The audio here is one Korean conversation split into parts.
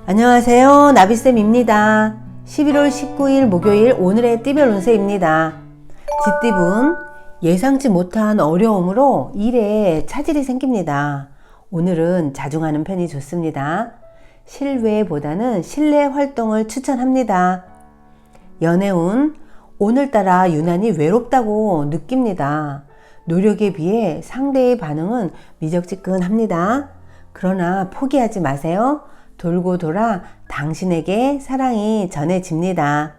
안녕하세요. 나비쌤입니다. 11월 19일 목요일 오늘의 띠별 운세입니다. 쥐띠분, 예상치 못한 어려움으로 일에 차질이 생깁니다. 오늘은 자중하는 편이 좋습니다. 실외보다는 실내 활동을 추천합니다. 연애운, 오늘따라 유난히 외롭다고 느낍니다. 노력에 비해 상대의 반응은 미적지근합니다. 그러나 포기하지 마세요. 돌고 돌아 당신에게 사랑이 전해집니다.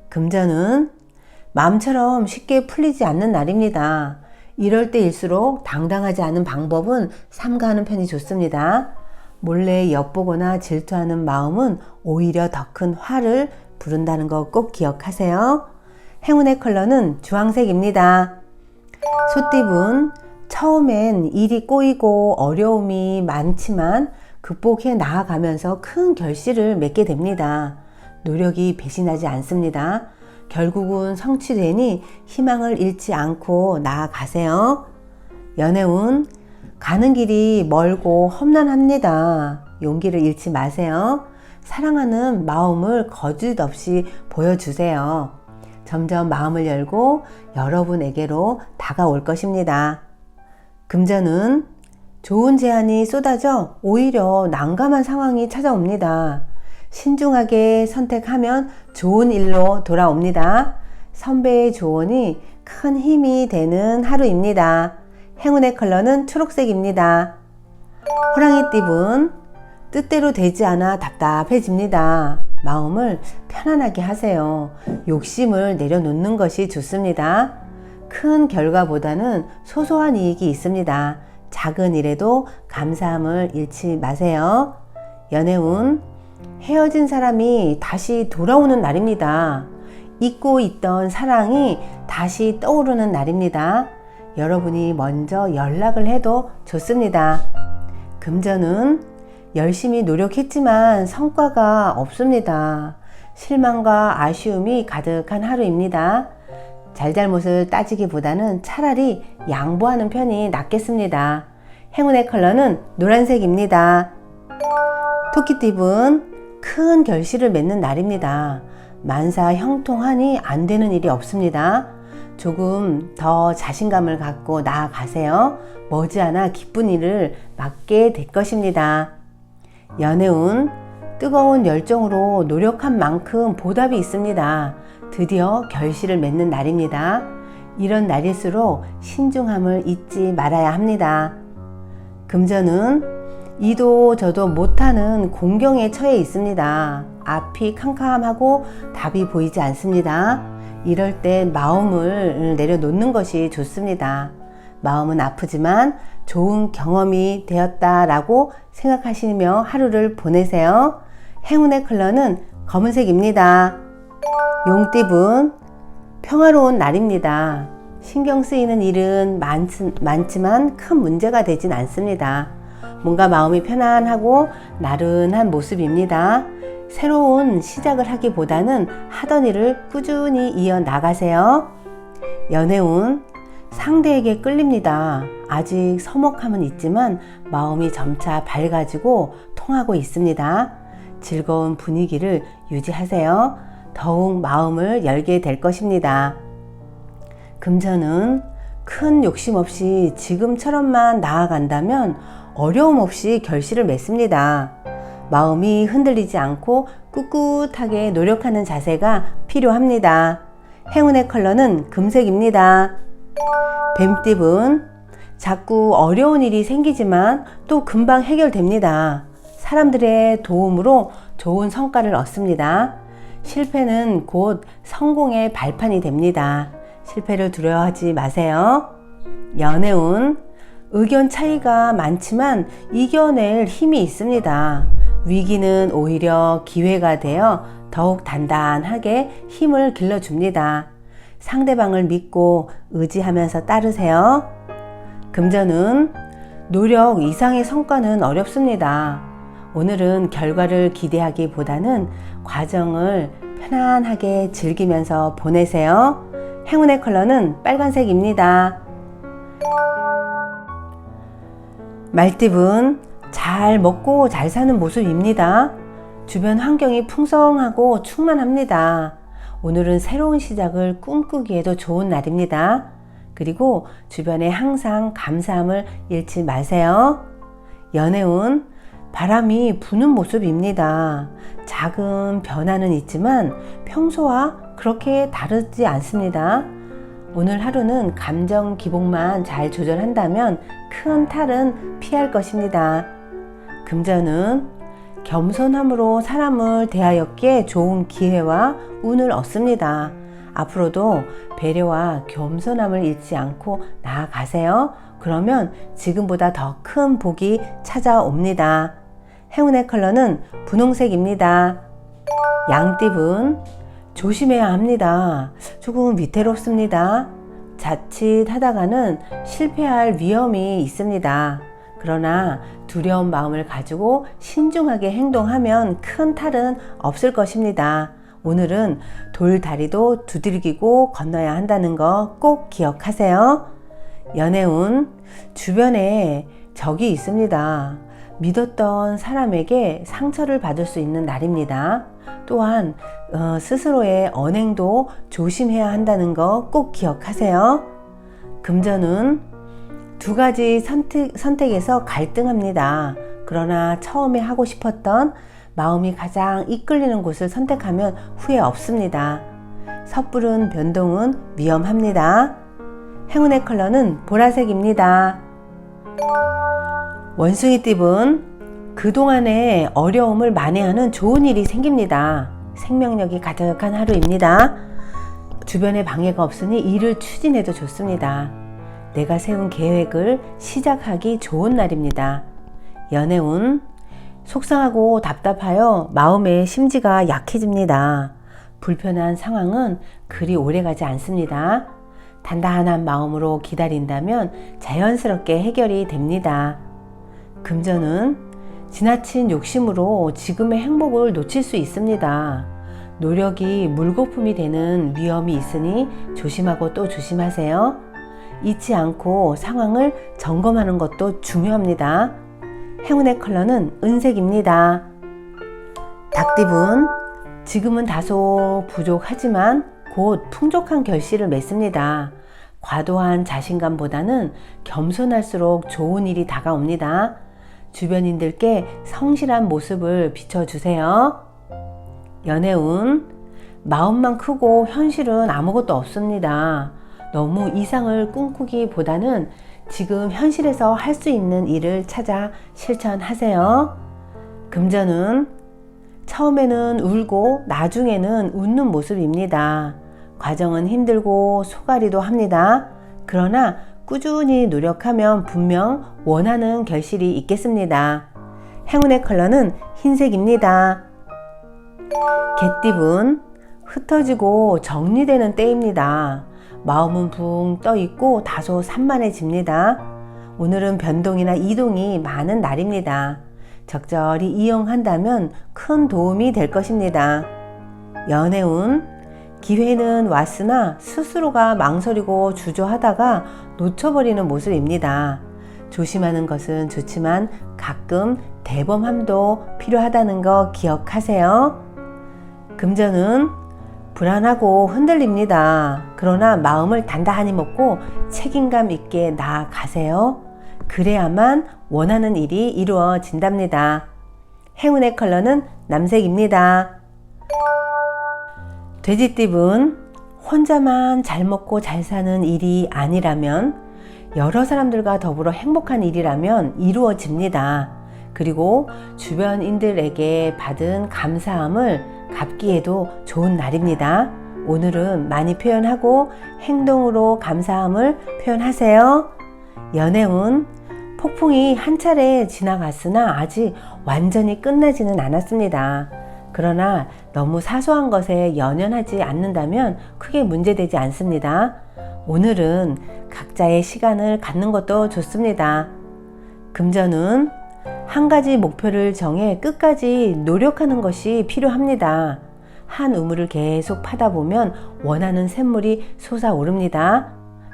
금전은 마음처럼 쉽게 풀리지 않는 날입니다. 이럴 때일수록 당당하지 않은 방법은 삼가하는 편이 좋습니다. 몰래 엿보거나 질투하는 마음은 오히려 더 큰 화를 부른다는 거 꼭 기억하세요. 행운의 컬러는 주황색입니다. 소띠분, 처음엔 일이 꼬이고 어려움이 많지만 극복해 나아가면서 큰 결실을 맺게 됩니다. 노력이 배신하지 않습니다. 결국은 성취되니 희망을 잃지 않고 나아가세요. 연애운, 가는 길이 멀고 험난합니다. 용기를 잃지 마세요. 사랑하는 마음을 거짓 없이 보여주세요. 점점 마음을 열고 여러분에게로 다가올 것입니다. 금전은 좋은 제안이 쏟아져 오히려 난감한 상황이 찾아옵니다. 신중하게 선택하면 좋은 일로 돌아옵니다. 선배의 조언이 큰 힘이 되는 하루입니다. 행운의 컬러는 초록색입니다. 호랑이띠분, 뜻대로 되지 않아 답답해집니다. 마음을 편안하게 하세요. 욕심을 내려놓는 것이 좋습니다. 큰 결과보다는 소소한 이익이 있습니다. 작은 일에도 감사함을 잃지 마세요. 연애운, 헤어진 사람이 다시 돌아오는 날입니다. 잊고 있던 사랑이 다시 떠오르는 날입니다. 여러분이 먼저 연락을 해도 좋습니다. 금전은 열심히 노력했지만 성과가 없습니다. 실망과 아쉬움이 가득한 하루입니다. 잘잘못을 따지기보다는 차라리 양보하는 편이 낫겠습니다. 행운의 컬러는 노란색입니다. 토끼띠분, 큰 결실을 맺는 날입니다. 만사 형통하니 안 되는 일이 없습니다. 조금 더 자신감을 갖고 나아가세요. 머지않아 기쁜 일을 맡게 될 것입니다. 연애운, 뜨거운 열정으로 노력한 만큼 보답이 있습니다. 드디어 결실을 맺는 날입니다. 이런 날일수록 신중함을 잊지 말아야 합니다. 금전은 이도 저도 못하는 공경에 처해 있습니다. 앞이 캄캄하고 답이 보이지 않습니다. 이럴 때 마음을 내려놓는 것이 좋습니다. 마음은 아프지만 좋은 경험이 되었다라고 생각하시며 하루를 보내세요. 행운의 컬러는 검은색입니다. 용띠분, 평화로운 날입니다. 신경 쓰이는 일은 많지만 큰 문제가 되진 않습니다. 뭔가 마음이 편안하고 나른한 모습입니다. 새로운 시작을 하기보다는 하던 일을 꾸준히 이어나가세요. 연애운, 상대에게 끌립니다. 아직 서먹함은 있지만 마음이 점차 밝아지고 통하고 있습니다. 즐거운 분위기를 유지하세요. 더욱 마음을 열게 될 것입니다. 금전은 큰 욕심 없이 지금처럼만 나아간다면 어려움 없이 결실을 맺습니다. 마음이 흔들리지 않고 꿋꿋하게 노력하는 자세가 필요합니다. 행운의 컬러는 금색입니다. 뱀띠분, 자꾸 어려운 일이 생기지만 또 금방 해결됩니다. 사람들의 도움으로 좋은 성과를 얻습니다. 실패는 곧 성공의 발판이 됩니다. 실패를 두려워하지 마세요. 연애운, 의견 차이가 많지만 이겨낼 힘이 있습니다. 위기는 오히려 기회가 되어 더욱 단단하게 힘을 길러줍니다. 상대방을 믿고 의지하면서 따르세요. 금전은 노력 이상의 성과는 어렵습니다. 오늘은 결과를 기대하기보다는 과정을 편안하게 즐기면서 보내세요. 행운의 컬러는 빨간색입니다. 말띠분, 잘 먹고 잘 사는 모습입니다. 주변 환경이 풍성하고 충만합니다. 오늘은 새로운 시작을 꿈꾸기에도 좋은 날입니다. 그리고 주변에 항상 감사함을 잃지 마세요. 연애운, 바람이 부는 모습입니다. 작은 변화는 있지만 평소와 그렇게 다르지 않습니다. 오늘 하루는 감정 기복만 잘 조절한다면 큰 탈은 피할 것입니다. 금전은 겸손함으로 사람을 대하였기에 좋은 기회와 운을 얻습니다. 앞으로도 배려와 겸손함을 잃지 않고 나아가세요. 그러면 지금보다 더 큰 복이 찾아옵니다. 행운의 컬러는 분홍색입니다. 양띠분, 조심해야 합니다. 조금 위태롭습니다. 자칫하다가는 실패할 위험이 있습니다. 그러나 두려운 마음을 가지고 신중하게 행동하면 큰 탈은 없을 것입니다. 오늘은 돌다리도 두들기고 건너야 한다는 거 꼭 기억하세요. 연애운, 주변에 적이 있습니다. 믿었던 사람에게 상처를 받을 수 있는 날입니다. 또한 스스로의 언행도 조심해야 한다는 거 꼭 기억하세요. 금전은 두 가지 선택에서 갈등합니다. 그러나 처음에 하고 싶었던 마음이 가장 이끌리는 곳을 선택하면 후회 없습니다. 섣부른 변동은 위험합니다. 행운의 컬러는 보라색입니다. 원숭이띠분, 그동안의 어려움을 만회하는 좋은 일이 생깁니다. 생명력이 가득한 하루입니다. 주변에 방해가 없으니 일을 추진해도 좋습니다. 내가 세운 계획을 시작하기 좋은 날입니다. 연애운, 속상하고 답답하여 마음의 심지가 약해집니다. 불편한 상황은 그리 오래가지 않습니다. 단단한 마음으로 기다린다면 자연스럽게 해결이 됩니다. 금전은 지나친 욕심으로 지금의 행복을 놓칠 수 있습니다. 노력이 물거품이 되는 위험이 있으니 조심하고 또 조심하세요. 잊지 않고 상황을 점검하는 것도 중요합니다. 행운의 컬러는 은색입니다. 닭띠분, 지금은 다소 부족하지만 곧 풍족한 결실을 맺습니다. 과도한 자신감보다는 겸손할수록 좋은 일이 다가옵니다. 주변인들께 성실한 모습을 비춰주세요. 연애운, 마음만 크고 현실은 아무것도 없습니다. 너무 이상을 꿈꾸기보다는 지금 현실에서 할 수 있는 일을 찾아 실천하세요. 금전은 처음에는 울고 나중에는 웃는 모습입니다. 과정은 힘들고 속앓이도 합니다. 그러나 꾸준히 노력하면 분명 원하는 결실이 있겠습니다. 행운의 컬러는 흰색입니다. 개띠분, 흩어지고 정리되는 때입니다. 마음은 붕 떠있고 다소 산만해집니다. 오늘은 변동이나 이동이 많은 날입니다. 적절히 이용한다면 큰 도움이 될 것입니다. 연애운, 기회는 왔으나 스스로가 망설이고 주저하다가 놓쳐버리는 모습입니다. 조심하는 것은 좋지만 가끔 대범함도 필요하다는 거 기억하세요. 금전은 불안하고 흔들립니다. 그러나 마음을 단단히 먹고 책임감 있게 나아가세요. 그래야만 원하는 일이 이루어진답니다. 행운의 컬러는 남색입니다. 돼지띠분, 혼자만 잘 먹고 잘 사는 일이 아니라면, 여러 사람들과 더불어 행복한 일이라면 이루어집니다. 그리고 주변인들에게 받은 감사함을 갚기에도 좋은 날입니다. 오늘은 많이 표현하고 행동으로 감사함을 표현하세요. 연애운, 폭풍이 한 차례 지나갔으나 아직 완전히 끝나지는 않았습니다. 그러나 너무 사소한 것에 연연하지 않는다면 크게 문제되지 않습니다. 오늘은 각자의 시간을 갖는 것도 좋습니다. 금전은 한 가지 목표를 정해 끝까지 노력하는 것이 필요합니다. 한 우물을 계속 파다 보면 원하는 샘물이 솟아오릅니다.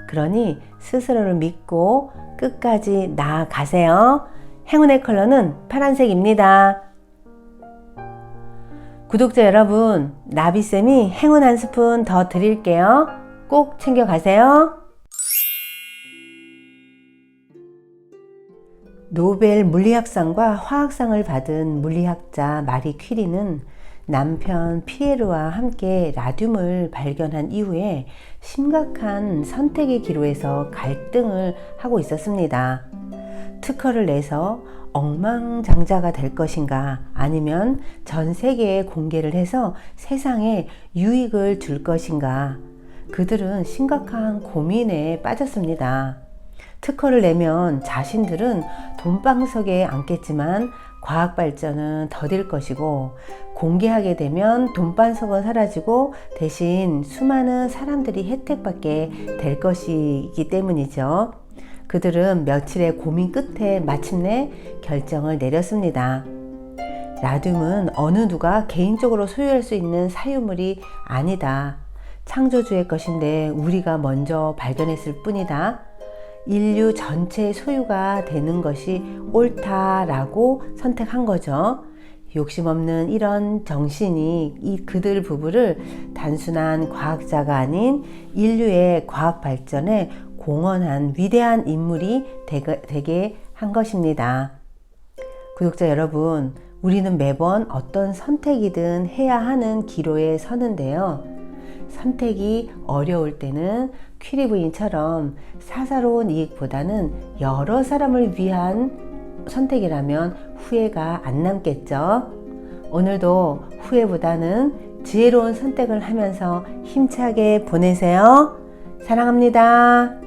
그러니 스스로를 믿고 끝까지 나아가세요. 행운의 컬러는 파란색입니다. 구독자 여러분, 나비쌤이 행운 한 스푼 더 드릴게요. 꼭 챙겨가세요. 노벨 물리학상과 화학상을 받은 물리학자 마리 퀴리는 남편 피에르와 함께 라듐을 발견한 이후에 심각한 선택의 기로에서 갈등을 하고 있었습니다. 특허를 내서 억만장자가 될 것인가, 아니면 전 세계에 공개를 해서 세상에 유익을 줄 것인가. 그들은 심각한 고민에 빠졌습니다. 특허를 내면 자신들은 돈방석에 앉겠지만 과학 발전은 더딜 것이고, 공개하게 되면 돈방석은 사라지고 대신 수많은 사람들이 혜택받게 될 것이기 때문이죠. 그들은 며칠의 고민 끝에 마침내 결정을 내렸습니다. 라듐은 어느 누가 개인적으로 소유할 수 있는 사유물이 아니다. 창조주의 것인데 우리가 먼저 발견했을 뿐이다. 인류 전체의 소유가 되는 것이 옳다라고 선택한 거죠. 욕심 없는 이런 정신이 이 그들 부부를 단순한 과학자가 아닌 인류의 과학 발전에 공헌한 위대한 인물이 되게 한 것입니다. 구독자 여러분, 우리는 매번 어떤 선택이든 해야 하는 기로에 서는데요. 선택이 어려울 때는 퀴리 부인처럼 사사로운 이익보다는 여러 사람을 위한 선택이라면 후회가 안 남겠죠. 오늘도 후회보다는 지혜로운 선택을 하면서 힘차게 보내세요. 사랑합니다.